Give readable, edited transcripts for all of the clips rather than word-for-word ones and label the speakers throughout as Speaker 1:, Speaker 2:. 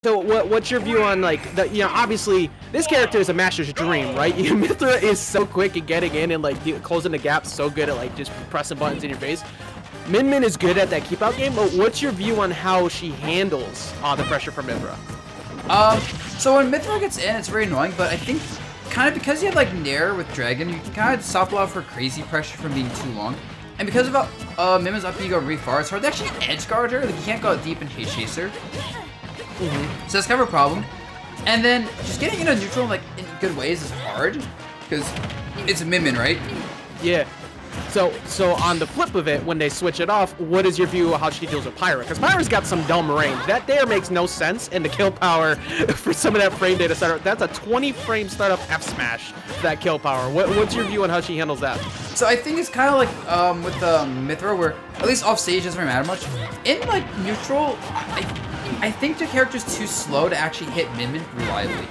Speaker 1: So what's your view on like the, you know, obviously this character is a master's dream, right? Mithra is so quick at getting in and like closing the gap, so good at like just pressing buttons in your face. MinMin is good at that keep out game, but what's your view on how she handles the pressure from Mithra?
Speaker 2: So when Mithra gets in, it's very annoying, but I think kind of because you have like Nair with Dragon, you can kind of stop a lot for crazy pressure from being too long. And because of MinMin's up B go really far, it's hard to actually edge guard her. Like you can't go deep and chase her. So that's kind of a problem. And then just getting into neutral like in good ways is hard because it's MinMin, right?
Speaker 1: Yeah. So on the flip of it, when they switch it off, what is your view of how she deals with Pyra? Because Pyra's got some dumb range. That there makes no sense, and the kill power for some of that frame data startup, that's a 20 frame startup F smash, that kill power. What's your view on how she handles that?
Speaker 2: So I think it's kind of like with Mithra, where at least off stage doesn't really matter much. In like neutral, I think the character's too slow to actually hit MinMin reliably.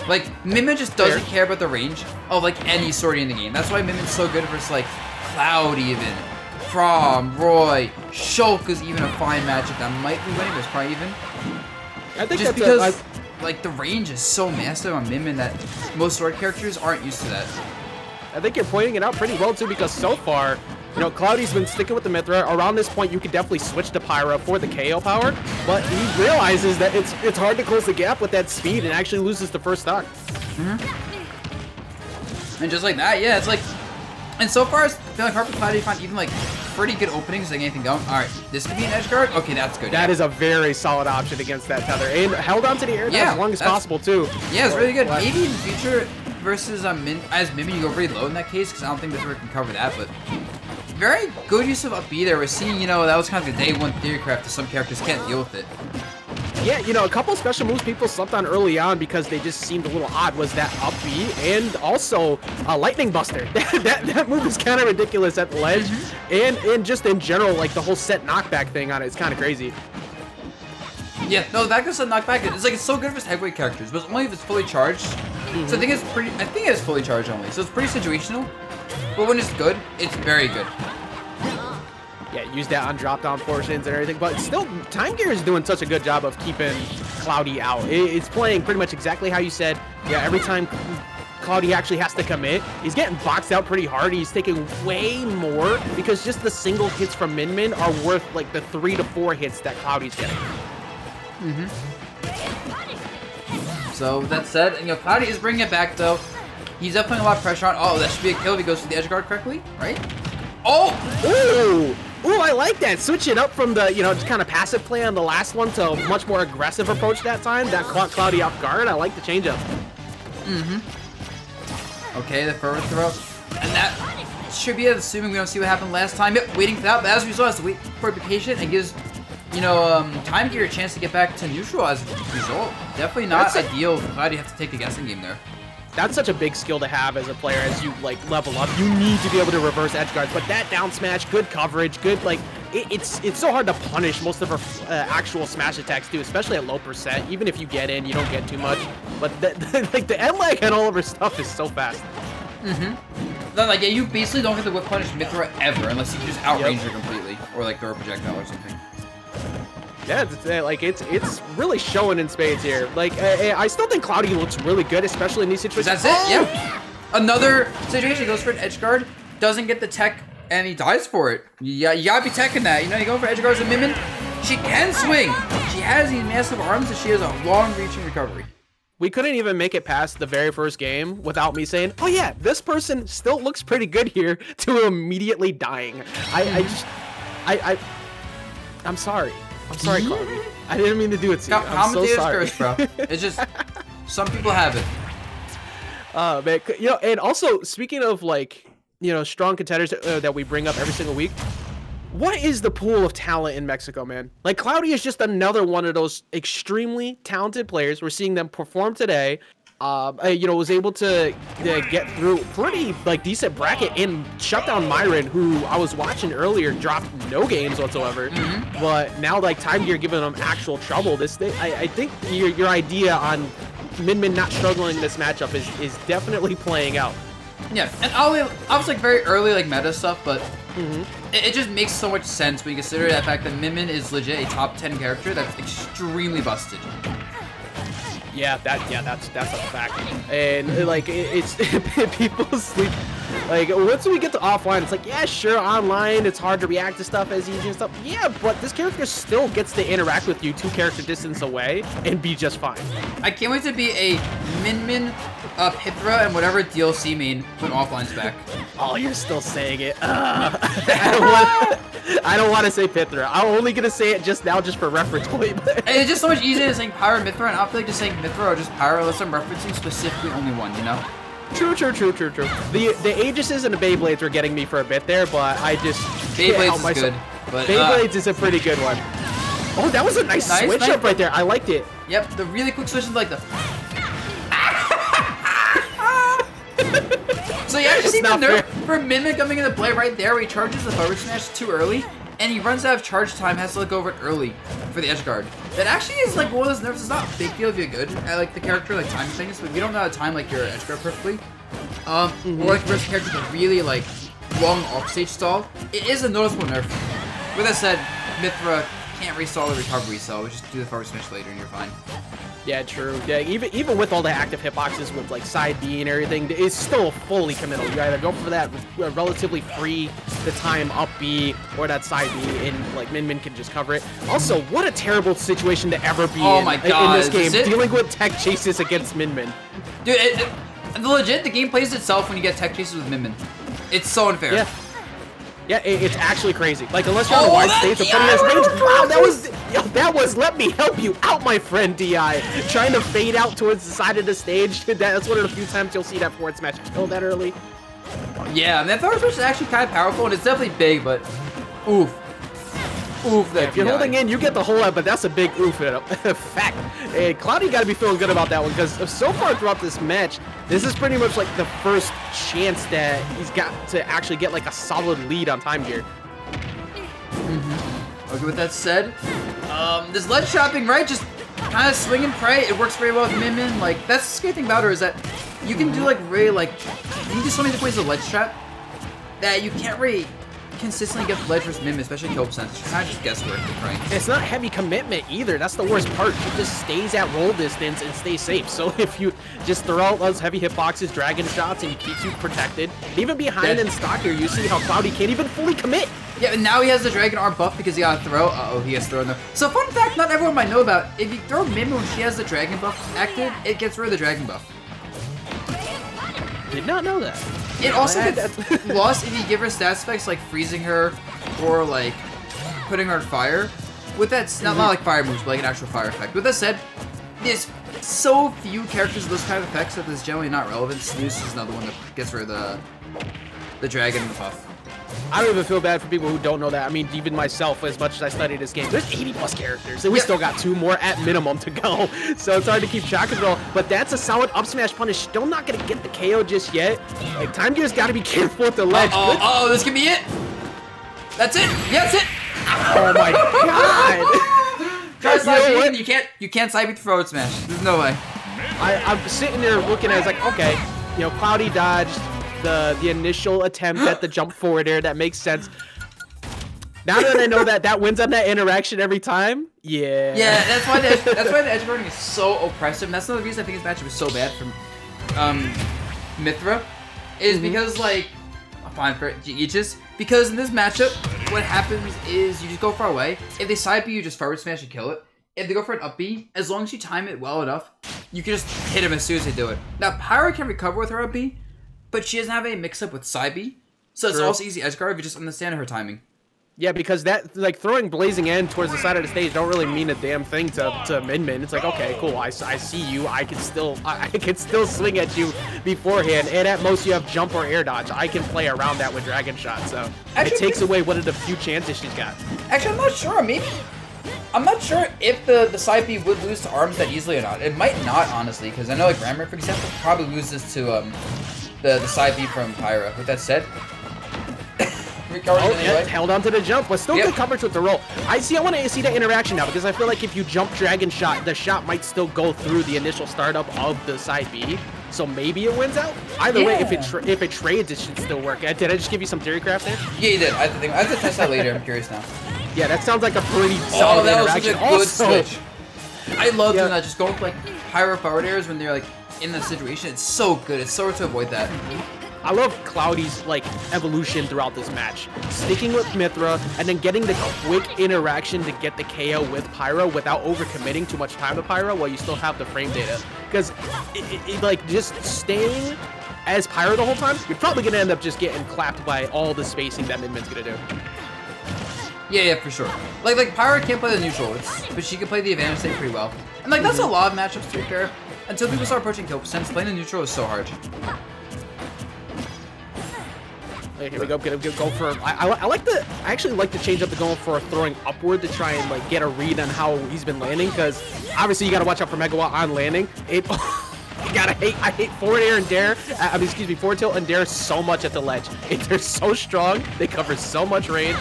Speaker 2: Like, MinMin just doesn't care about the range of, like, any sortie in the game. That's why MinMin's so good versus, like, Cloud even, From, Roy, Shulk is even a fine matchup that might be winning, but it's probably even.
Speaker 1: I think
Speaker 2: just because, like, the range is so massive on MinMin that most sword characters aren't used to that.
Speaker 1: I think you're pointing it out pretty well, too, because so far, you know, Cloudy's been sticking with the Mithra. Around this point, you could definitely switch to Pyra for the KO power, but he realizes that it's hard to close the gap with that speed and actually loses the first stock.
Speaker 2: And just like that, yeah, it's like, and so far, it's been like hard for Cloudy to find even like pretty good openings, like anything going. All right, this could be an edge guard. Okay, that's good.
Speaker 1: That is a very solid option against that tether, and held onto the air as long as possible too.
Speaker 2: Yeah, it's really good. Maybe in the future versus MinMin, you go really low in that case because I don't think Mithra can cover that, but. Very good use of up B there. We're seeing, you know, that was kind of the day one theory craft that some characters can't deal with it.
Speaker 1: Yeah, you know, a couple of special moves people slept on early on because they just seemed a little odd was that up B and also Lightning Buster. that move is kind of ridiculous at the ledge, and just in general, like the whole set knockback thing on it is kind of crazy.
Speaker 2: Yeah, no, that goes to knockback. It's like it's so good for heavyweight characters, but only if it's fully charged. So I think it's fully charged only. So it's pretty situational. But when it's good, it's very good.
Speaker 1: Yeah, use that on drop-down portions and everything. But still, TimeGear is doing such a good job of keeping Cloudy out. It's playing pretty much exactly how you said. Yeah, every time Cloudy actually has to commit, he's getting boxed out pretty hard. He's taking way more because just the single hits from MinMin are worth like the 3 to 4 hits that Cloudy's getting.
Speaker 2: So that said, you know, Cloudy is bringing it back though. He's up putting a lot of pressure on. Oh, that should be a kill if he goes to the edge guard correctly, right? Oh!
Speaker 1: Ooh! Ooh, I like that. Switch it up from the, you know, just kind of passive play on the last one to a much more aggressive approach that time. That caught Cloudy off guard. I like the change up.
Speaker 2: Okay, the forward throw. And that should be it, assuming we don't see what happened last time. Yep, waiting for that. But as a result, has to wait for it to be patient and gives, you know, TimeGear a chance to get back to neutral as a result. Definitely not ideal. Glad you have to take the guessing game there.
Speaker 1: That's such a big skill to have as a player as you like level up. You need to be able to reverse edge guards, but that down smash, good coverage, good like it's so hard to punish most of her actual smash attacks too, especially at low percent. Even if you get in, you don't get too much. But like the end lag and all of her stuff is so fast.
Speaker 2: Then like yeah, you basically don't get to whip punish Mithra ever unless you just outrange her completely or like throw a projectile or something.
Speaker 1: Yeah, it's really showing in spades here. Like, I still think Cloudy looks really good, especially in these situations.
Speaker 2: That's it, yeah. Another situation, goes for an edge guard, doesn't get the tech, and he dies for it. Yeah, you gotta be teching that. You know, you go for edge guards and MinMin, she can swing. She has these massive arms, and she has a long-reaching recovery.
Speaker 1: We couldn't even make it past the very first game without me saying, oh yeah, this person still looks pretty good here, to immediately dying. I'm sorry. I'm sorry, Cloudy. I didn't mean to do it to you. I'm so sorry.
Speaker 2: Curse, bro. It's just, some people have it.
Speaker 1: Man, you know, and also, speaking of, like, you know, strong contenders that we bring up every single week, what is the pool of talent in Mexico, man? Like, Cloudy is just another one of those extremely talented players. We're seeing them perform today. You know, was able to get through pretty like decent bracket and shut down Myron, who I was watching earlier dropped no games whatsoever. But now like TimeGear giving them actual trouble. This thing, I think your idea on MinMin not struggling in this matchup is definitely playing out.
Speaker 2: Yeah, and I was like very early like meta stuff, but it just makes so much sense when you consider that fact that MinMin is legit a top 10 character that's extremely busted.
Speaker 1: Yeah, that's a fact. And like it's people sleep. Like once we get to offline, it's like, yeah, sure, online it's hard to react to stuff as easy and stuff. Yeah, but this character still gets to interact with you 2 character distance away and be just fine.
Speaker 2: I can't wait to be a MinMin, Pyra, and whatever DLC main when offline's back.
Speaker 1: Oh, you're still saying it. I don't want to say Pyra. I'm only gonna say it just now, just for reference point.
Speaker 2: It's just so much easier to saying Pyra and Mythra, and I feel like just saying Mythra or just Pyra unless I'm referencing specifically only one, you know?
Speaker 1: True. The Aegises and the Beyblades were getting me for a bit there, but I just
Speaker 2: Beyblades is good. But,
Speaker 1: Beyblades is a pretty good one. Oh, that was a nice switch up right there. I liked it.
Speaker 2: Yep, the really quick switch is like the... So you actually see the nerf for MinMin coming into play right there where he charges the forward smash too early, and he runs out of charge time, has to let go over it early for the edge guard. That actually is like one of those nerfs. It's not a big deal if you're good at like the character like timing things, but if you don't know how to time like your edge guard perfectly, or like versus characters with really like long offstage stall, it is a noticeable nerf. With that said, Mythra can't restall the recovery, so just do the forward smash later and you're fine.
Speaker 1: Yeah, true. Yeah, even with all the active hitboxes with like side B and everything, it's still fully committal. You either go for that relatively free, the time up B, or that side B, and like MinMin can just cover it. Also, what a terrible situation to ever be in this game, dealing with tech chases against MinMin.
Speaker 2: Dude, legit, the game plays itself when you get tech chases with MinMin. It's so unfair.
Speaker 1: Yeah. Yeah, it's actually crazy. Like, unless you're on a wide stage, but he has range. Wow, that was, let me help you out, my friend, DI. Trying to fade out towards the side of the stage. That's one of the few times you'll see that forward smash kill that early.
Speaker 2: Yeah, and that forward smash is actually kind of powerful, and it's definitely big, but oof. Oof,
Speaker 1: if you're holding in, you get the whole lot, but that's a big oof fact. And Cloudy got to be feeling good about that one, because so far throughout this match, this is pretty much like the first chance that he's got to actually get like a solid lead on TimeGear.
Speaker 2: Okay, with that said, this ledge chopping, right? Just kind of swing and pray. It works very well with MinMin. Like, that's the scary thing about her is that you can do like really like, you can do so many different ways of ledge trap that you can't really consistently get the ledge versus MinMin, especially kill percent. It's kind of just guesswork. Right?
Speaker 1: It's not heavy commitment either. That's the worst part. She just stays at roll distance and stays safe. So if you just throw out those heavy hitboxes, dragon shots, and keeps you protected, even behind in stock here, you see how Cloudy can't even fully commit.
Speaker 2: Yeah, and now he has the dragon arm buff because he got a throw. Uh-oh, he has thrown there. So fun fact, not everyone might know about, if you throw MinMin when she has the dragon buff active, it gets rid of the dragon buff.
Speaker 1: Did not know that.
Speaker 2: It also gets lost if you give her stats effects like freezing her or like putting her on fire. With that, not like fire moves, but like an actual fire effect. With that said, there's so few characters with those kind of effects that is generally not relevant. Snooze is another one that gets rid of the dragon and the buff.
Speaker 1: I don't even feel bad for people who don't know that. I mean, even myself, as much as I studied this game, there's 80+ characters, and we still got 2 more at minimum to go. So it's hard to keep track of it all. But that's a solid up smash punish. Still not going to get the KO just yet. Like, TimeGear's got to be careful with the ledge.
Speaker 2: Oh, this could be it. That's it. Yeah, that's it.
Speaker 1: Oh my god.
Speaker 2: Try slide you can't side beat the forward smash. There's no way.
Speaker 1: I'm sitting there looking at it, it's like, okay, you know, Cloudy dodged the initial attempt at the jump forward air. That makes sense. Now that I know that wins on that interaction every time, yeah.
Speaker 2: Yeah, that's why the edge guarding is so oppressive. And that's another reason I think this matchup is so bad from Mythra, is because like fine for GGxC, because in this matchup, what happens is you just go far away. If they side B, you just forward smash and kill it. If they go for an up B, as long as you time it well enough, you can just hit him as soon as they do it. Now Pyra can recover with her up B, but she doesn't have a mix-up with side B, so it's also easy edge guard if you just understand her timing.
Speaker 1: Yeah, because that, like, throwing Blazing End towards the side of the stage don't really mean a damn thing to MinMin. It's like, okay, cool, I see you, I can still swing at you beforehand, and at most you have jump or air dodge. I can play around that with Dragon Shot, so actually, it takes away one of the few chances she's got.
Speaker 2: Actually, I'm not sure, I'm not sure if the side B would lose to arms that easily or not. It might not, honestly, because I know like Grammar, for example, probably loses to the side B from Pyra. With that said,
Speaker 1: held onto the jump, but still good coverage with the roll. I want to see that interaction now, because I feel like if you jump Dragon Shot, the shot might still go through the initial startup of the side B, so maybe it wins out. Either way, if it trades, it should still work. Did I just give you some theory craft there?
Speaker 2: Yeah, you did. I have to test that later. I'm curious now.
Speaker 1: Yeah, that sounds like a pretty solid interaction.
Speaker 2: That was such a good switch. I love doing that. Just going for like Pyra forward airs when they're like in the situation. It's so good. It's so hard to avoid that.
Speaker 1: I love Cloudy's like evolution throughout this match. Sticking with Mythra and then getting the quick interaction to get the KO with Pyra without overcommitting too much time to Pyra while you still have the frame data. Because like just staying as Pyra the whole time, you're probably gonna end up just getting clapped by all the spacing that MinMin's gonna do.
Speaker 2: Yeah, for sure. Like Pyra can't play the neutral, but she can play the advantage state pretty well. And like that's a lot of matchups to be fair. Until people start approaching kill percents, playing the neutral is so hard.
Speaker 1: Okay, here we go. Go for. I actually like to change up the going for throwing upward to try and like get a read on how he's been landing, because obviously you gotta watch out for Megawatt on landing. I hate forward air and dare. Excuse me, forward tilt and dare so much at the ledge. They're so strong. They cover so much range.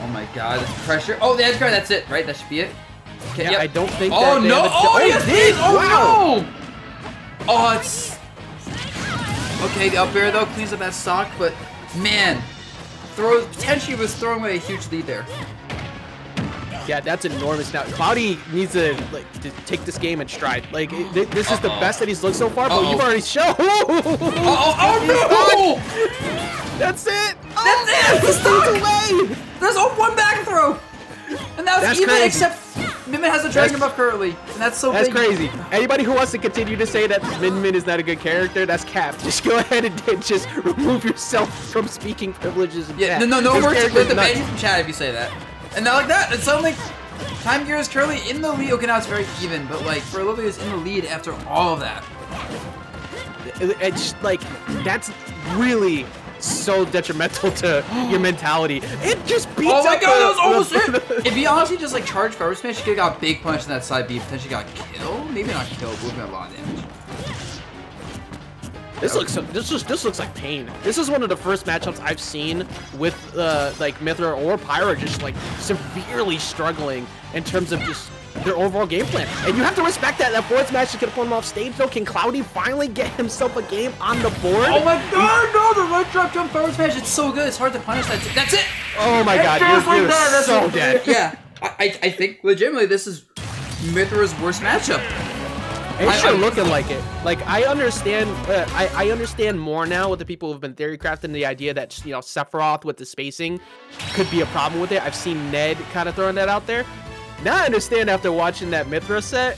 Speaker 2: Oh my god, this pressure. Oh, the edge guard. That's it, right? That should be it. Okay,
Speaker 1: Yeah,
Speaker 2: yep.
Speaker 1: I don't think.
Speaker 2: Oh
Speaker 1: that
Speaker 2: no! Oh, yes, it is! Oh
Speaker 1: wow.
Speaker 2: no! Oh, it's. Okay, the up air though cleans up that stock, but man, potentially was throwing away a huge lead there.
Speaker 1: Yeah, that's enormous. Now Cloudy needs to take this game in stride. Like this is the best that he's looked so far, but you've already shown.
Speaker 2: Oh no!
Speaker 1: That's it.
Speaker 2: That's it.
Speaker 1: This thing's away.
Speaker 2: There's one back throw, and that's even
Speaker 1: crazy.
Speaker 2: except MinMin has a dragon buff currently, and that's so
Speaker 1: That's
Speaker 2: big.
Speaker 1: crazy. Anybody who wants to continue to say that MinMin is not a good character, that's cap. Just go ahead and just remove yourself from speaking privileges. In
Speaker 2: Yeah,
Speaker 1: chat.
Speaker 2: no
Speaker 1: This
Speaker 2: words
Speaker 1: character's
Speaker 2: with the
Speaker 1: nuts.
Speaker 2: ban from chat if you say that. And not like that. It's something like TimeGear is currently in the lead. Okay, now it's very even, but like for a little bit, it's in the lead after all of that.
Speaker 1: It's like that's really so detrimental to your mentality. It just beats
Speaker 2: Oh my
Speaker 1: up
Speaker 2: god, that was almost
Speaker 1: the,
Speaker 2: it! If he honestly just like charged forward smash, he could have got a big punch in that side B, potentially got kill. Maybe not kill, but would have got a lot of damage.
Speaker 1: This looks like pain. This is one of the first matchups I've seen with like Mythra or Pyra just like severely struggling in terms of just their overall game plan. And you have to respect that. That fourth match is gonna pull him off stage though. Can Cloudy finally get himself a game on the board?
Speaker 2: Oh my god, no, the right drop jump forward smash, it's so good. It's hard to punish that. That's it!
Speaker 1: Oh my god, you're
Speaker 2: That's
Speaker 1: so dead.
Speaker 2: Yeah, I think legitimately this is Mythra's worst matchup.
Speaker 1: It's sure looking like it. Like I understand, I understand more now with the people who've been theory crafting the idea that Sephiroth with the spacing could be a problem with it. I've seen Ned kind of throwing that out there. Now I understand after watching that Mythra set.